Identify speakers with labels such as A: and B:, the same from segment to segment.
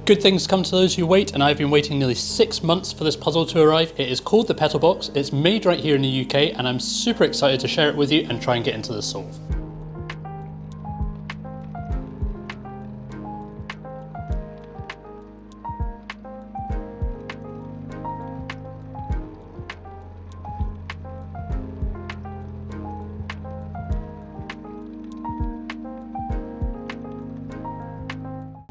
A: Good things come to those who wait, and I've been waiting nearly 6 months for this puzzle to arrive. It is called the Petal Box. It's made right here in the UK, and I'm super excited to share it with you and try and get into the solve.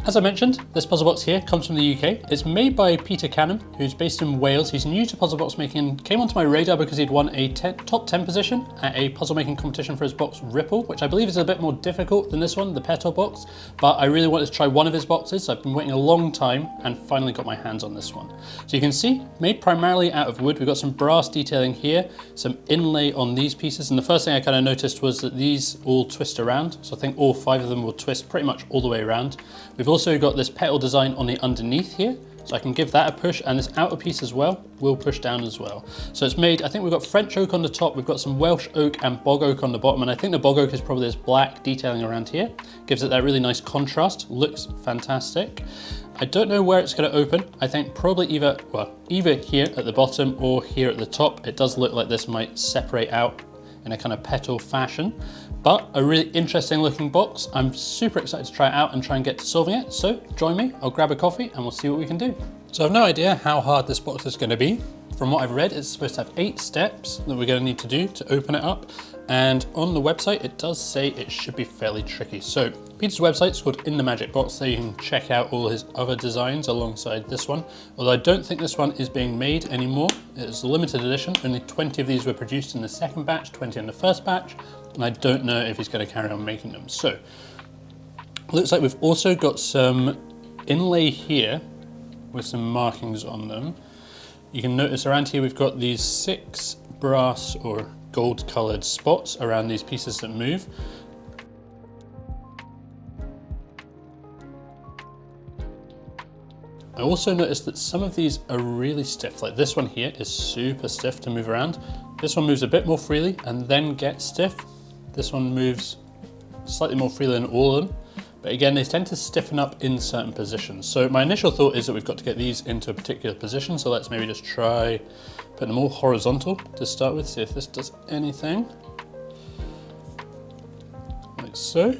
A: As I mentioned, this puzzle box here comes from the UK. It's made by Peter Canham, who's based in Wales. He's new to puzzle box making and came onto my radar because he'd won a top 10 position at a puzzle making competition for his box Ripple, which I believe is a bit more difficult than this one, the Petal Box, but I really wanted to try one of his boxes. So I've been waiting a long time and finally got my hands on this one. So you can see, made primarily out of wood. We've got some brass detailing here, some inlay on these pieces, and the first thing I kind of noticed was that these all twist around. So I think all 5 of them will twist pretty much all the way around. We've also got this petal design on the underneath here, so I can give that a push, and this outer piece as well will push down as well. So it's made, I think we've got French oak on the top, we've got some Welsh oak and bog oak on the bottom, and I think the bog oak is probably this black detailing around here. Gives it that really nice contrast, looks fantastic. I don't know where it's going to open. I think probably either here at the bottom or here at the top. It does look like this might separate out in a kind of petal fashion, but a really interesting looking box. I'm super excited to try it out and try and get to solving it. So join me, I'll grab a coffee and we'll see what we can do. So I've no idea how hard this box is going to be. From what I've read, it's supposed to have 8 steps that we're going to need to do to open it up. And on the website, it does say it should be fairly tricky. So Peter's website is called In the Magic Box. There you can check out all his other designs alongside this one. Although I don't think this one is being made anymore. It's a limited edition. Only 20 of these were produced in the second batch, 20 in the first batch. And I don't know if he's going to carry on making them. So looks like we've also got some inlay here with some markings on them. You can notice around here we've got these 6 brass or gold coloured spots around these pieces that move. I also noticed that some of these are really stiff, like this one here is super stiff to move around. This one moves a bit more freely and then gets stiff. This one moves slightly more freely than all of them. But again, they tend to stiffen up in certain positions. So my initial thought is that we've got to get these into a particular position. So let's maybe just try putting them all horizontal to start with, see if this does anything. Like so.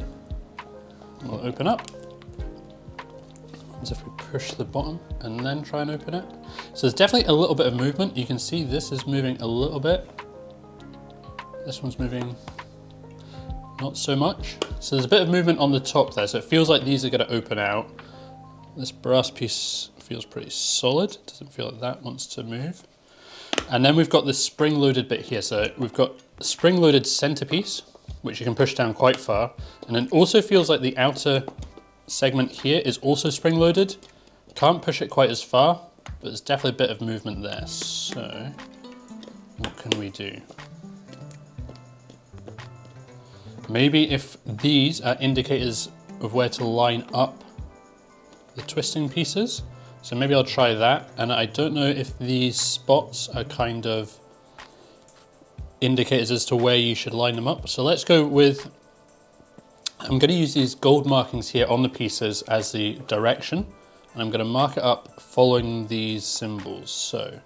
A: We'll open up. As if we push the bottom and then try and open it. So there's definitely a little bit of movement. You can see this is moving a little bit. This one's moving not so much. So there's a bit of movement on the top there, so it feels like these are going to open out. This brass piece feels pretty solid, doesn't feel like that wants to move. And then we've got this spring-loaded bit here. So we've got a spring-loaded centerpiece, which you can push down quite far. And it also feels like the outer segment here is also spring-loaded. Can't push it quite as far, but there's definitely a bit of movement there. So what can we do? Maybe if these are indicators of where to line up the twisting pieces. So maybe I'll try that. And I don't know if these spots are kind of indicators as to where you should line them up. So let's go with, I'm going to use these gold markings here on the pieces as the direction. And I'm going to mark it up following these symbols. So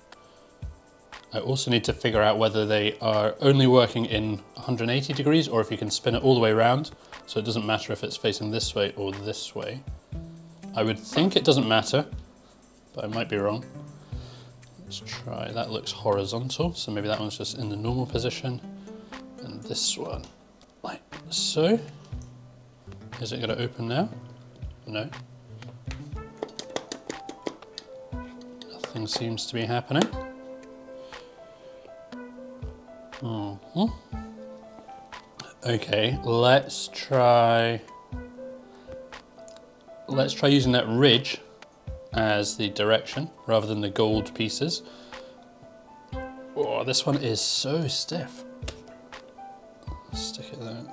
A: I also need to figure out whether they are only working in 180 degrees or if you can spin it all the way around. So it doesn't matter if it's facing this way or this way. I would think it doesn't matter, but I might be wrong. Let's try, that looks horizontal. So maybe that one's just in the normal position. And this one, like so. Is it going to open now? No. Nothing seems to be happening. Okay, let's try using that ridge as the direction rather than the gold pieces. Oh, this one is so stiff. Stick it there.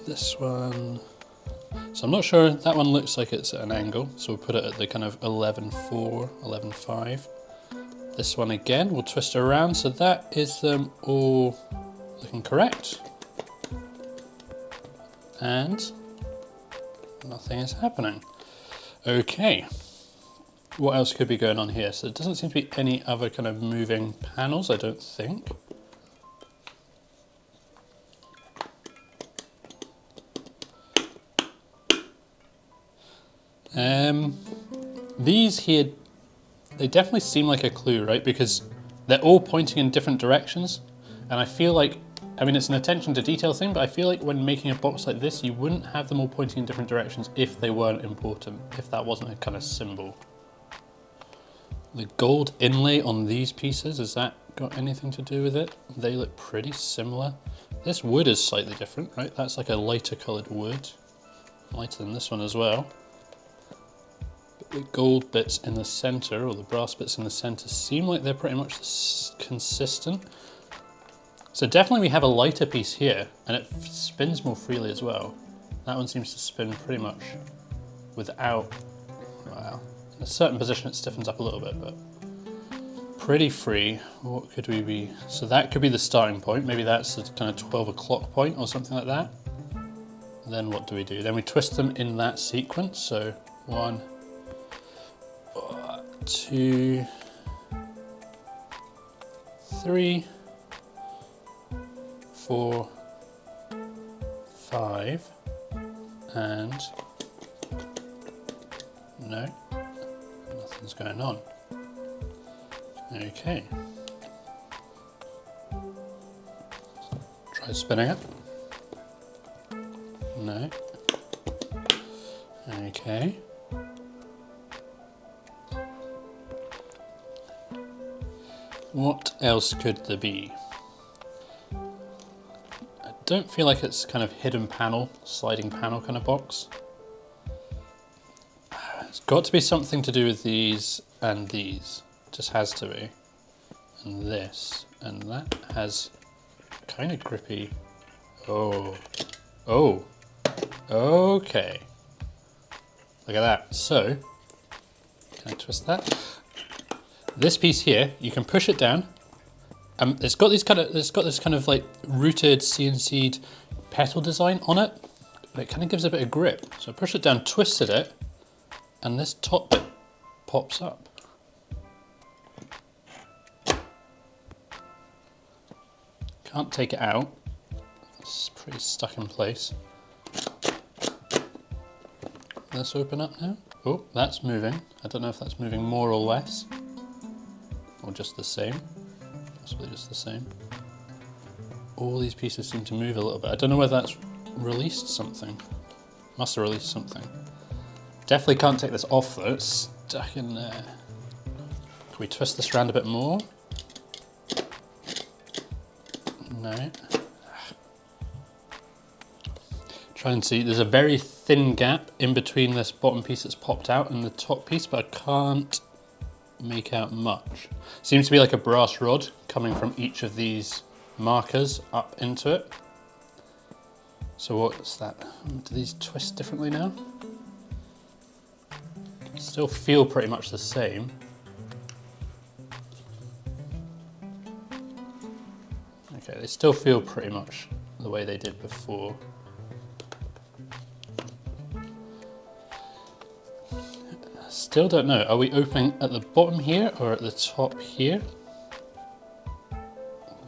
A: This one. So I'm not sure, that one looks like it's at an angle, so we'll put it at the kind of 11.4, 11.5. This one again, we'll twist it around, so that is them all looking correct. and nothing is happening. Okay, what else could be going on here? So there doesn't seem to be any other kind of moving panels, I don't think. These here, they definitely seem like a clue, right? Because they're all pointing in different directions. And I feel like, I mean, it's an attention to detail thing, but I feel like when making a box like this, you wouldn't have them all pointing in different directions if they weren't important, if that wasn't a kind of symbol. The gold inlay on these pieces, has that got anything to do with it? They look pretty similar. This wood is slightly different, right? That's like a lighter colored wood. Lighter than this one as well. The gold bits in the center, or the brass bits in the center, seem like they're pretty much consistent. So definitely we have a lighter piece here, and it spins more freely as well. That one seems to spin pretty much without, well, in a certain position it stiffens up a little bit, but pretty free. What could we be? So that could be the starting point. Maybe that's the kind of 12 o'clock point or something like that. Then what do? Then we twist them in that sequence. So 1, 2, 3, 4, 5, and no, nothing's going on. Okay. Try spinning it. No. Okay. What else could there be? I don't feel like it's kind of hidden panel, sliding panel kind of box. It's got to be something to do with these and these. Just has to be. And this. And that has kind of grippy. Oh. Oh. Okay. Look at that. So, can I twist that? This piece here, you can push it down. It's got this kind of like rooted CNC'd petal design on it. But it kind of gives a bit of grip. So I push it down, twisted it, and this top bit pops up. Can't take it out. It's pretty stuck in place. Let's open up now. Oh, that's moving. I don't know if that's moving more or less. Or just the same. Possibly just the same. All these pieces seem to move a little bit. I don't know whether that's released something. Must have released something. Definitely can't take this off though, it's stuck in there. Can we twist this around a bit more? No. Try and see, there's a very thin gap in between this bottom piece that's popped out and the top piece, but I can't make out much. Seems to be like a brass rod coming from each of these markers up into it. So what's that? Do these twist differently now? Still feel pretty much the same. Okay, they still feel pretty much the way they did before. Still don't know. Are we opening at the bottom here or at the top here?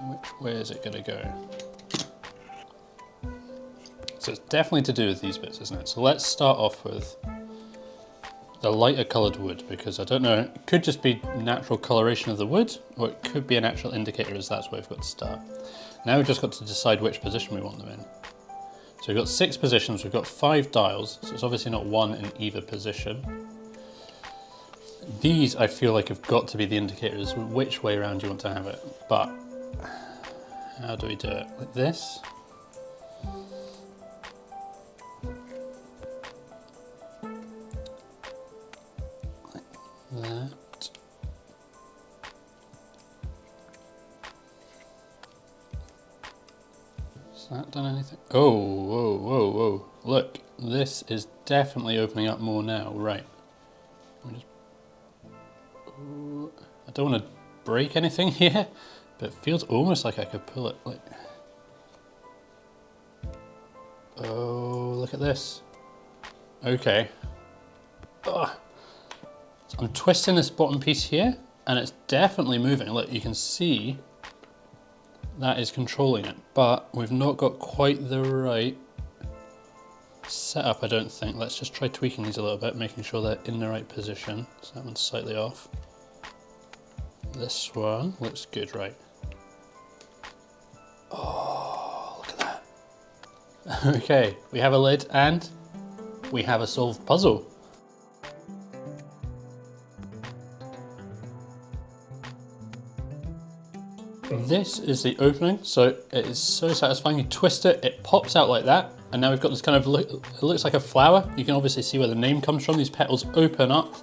A: Which way is it going to go? So it's definitely to do with these bits, isn't it? So let's start off with the lighter coloured wood, because I don't know, it could just be natural coloration of the wood, or it could be an actual indicator as that's where we've got to start. Now we've just got to decide which position we want them in. So we've got 6 positions, we've got 5 dials, so it's obviously not one in either position. These I feel like have got to be the indicators which way around you want to have it, but how do we do it? Like this? Like that. Has that done anything? Oh, whoa, whoa, whoa. Look, this is definitely opening up more now, right. I don't want to break anything here, but it feels almost like I could pull it like... Oh look at this. Okay. Ugh. So I'm twisting this bottom piece here and it's definitely moving. Look, you can see that is controlling it, but we've not got quite the right setup, I don't think. Let's just try tweaking these a little bit, making sure they're in the right position. So that one's slightly off. This one looks good, right? Oh, look at that. Okay, we have a lid and we have a solved puzzle. This is the opening, so it is so satisfying. You twist it, it pops out like that, and now we've got this kind of, it looks like a flower. You can obviously see where the name comes from. These petals open up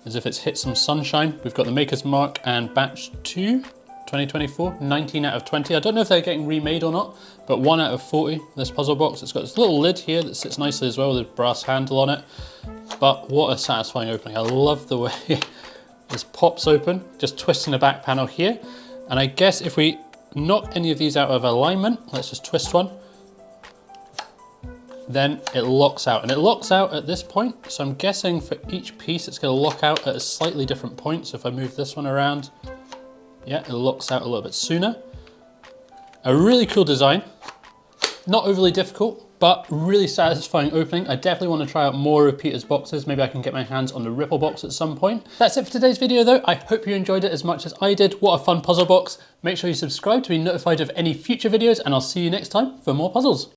A: as if it's hit some sunshine. We've got the maker's mark and batch 2, 2024, 19 out of 20. I don't know if they're getting remade or not, but 1 out of 40, this puzzle box. It's got this little lid here that sits nicely as well with a brass handle on it. But what a satisfying opening. I love the way this pops open, just twisting the back panel here. And I guess if we knock any of these out of alignment, let's just twist one, then it locks out. And it locks out at this point. So I'm guessing for each piece, it's gonna lock out at a slightly different point. So if I move this one around, yeah, it locks out a little bit sooner. A really cool design. Not overly difficult, but really satisfying opening. I definitely want to try out more of Peter's boxes. Maybe I can get my hands on the Ripple box at some point. That's it for today's video though. I hope you enjoyed it as much as I did. What a fun puzzle box. Make sure you subscribe to be notified of any future videos, and I'll see you next time for more puzzles.